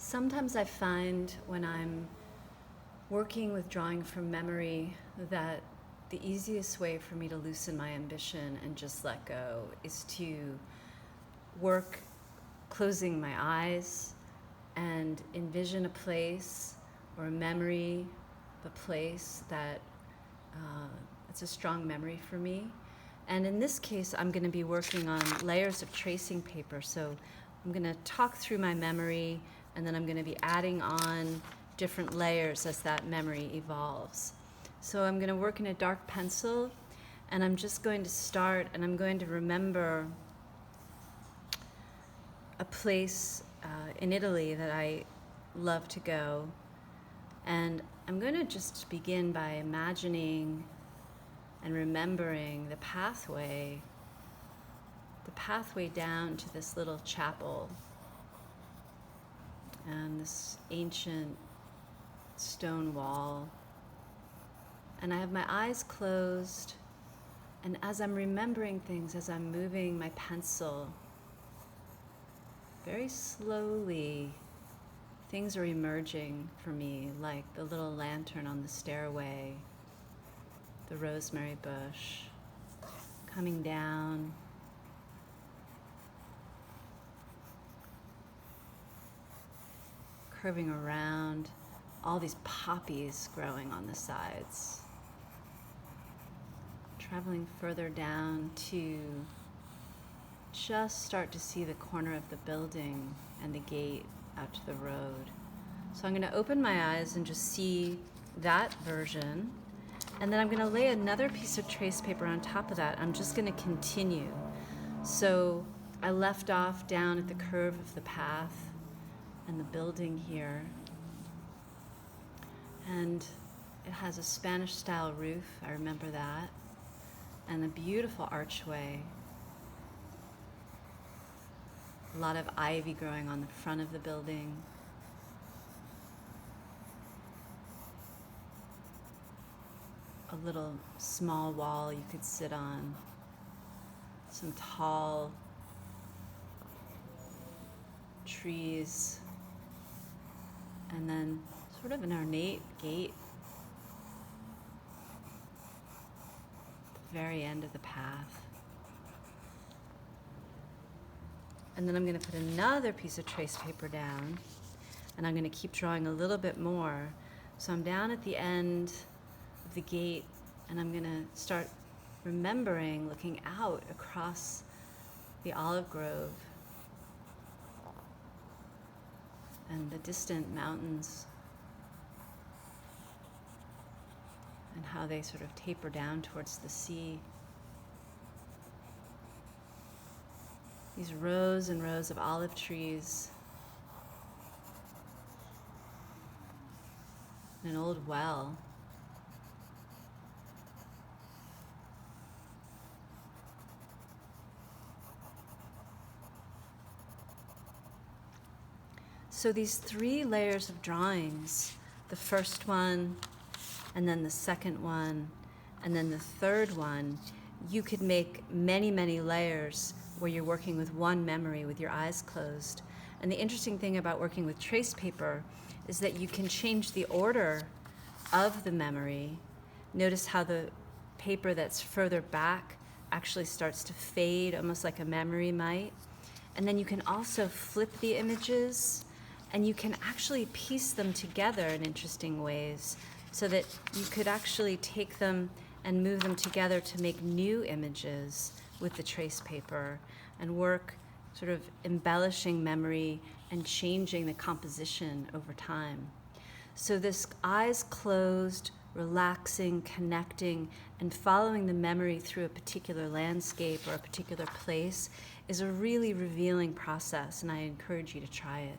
Sometimes I find when I'm working with drawing from memory that the easiest way for me to loosen my ambition and just let go is to work closing my eyes and envision a place or a memory of a place that it's a strong memory for me. And in this case, I'm going to be working on layers of tracing paper. So I'm going to talk through my memory, and then I'm going to be adding on different layers as that memory evolves. So I'm going to work in a dark pencil, and I'm just going to start, and I'm going to remember a place in Italy that I love to go. And I'm going to just begin by imagining and remembering the pathway down to this little chapel and this ancient stone wall. And I have my eyes closed, and as I'm remembering things, as I'm moving my pencil, very slowly, things are emerging for me, like the little lantern on the stairway, the rosemary bush, coming down, curving around, all these poppies growing on the sides, traveling further down to just start to see the corner of the building and the gate out to the road. So I'm going to open my eyes and just see that version, and then I'm going to lay another piece of trace paper on top of that. I'm just going to continue. So I left off down at the curve of the path and the building here, and it has a Spanish-style roof, I remember that, and a beautiful archway. A lot of ivy growing on the front of the building. A little small wall you could sit on. Some tall trees. And then sort of an ornate gate at the very end of the path. And then I'm going to put another piece of trace paper down, and I'm going to keep drawing a little bit more. So I'm down at the end of the gate, and I'm going to start remembering looking out across the olive grove and the distant mountains, and how they sort of taper down towards the sea. These rows and rows of olive trees, and an old well. So these 3 layers of drawings, the first one, and then the second one, and then the third one, you could make many, many layers where you're working with one memory with your eyes closed. And the interesting thing about working with trace paper is that you can change the order of the memory. Notice how the paper that's further back actually starts to fade, almost like a memory might. And then you can also flip the images, and you can actually piece them together in interesting ways, so that you could actually take them and move them together to make new images with the trace paper, and work sort of embellishing memory and changing the composition over time. So this eyes closed, relaxing, connecting, and following the memory through a particular landscape or a particular place is a really revealing process, and I encourage you to try it.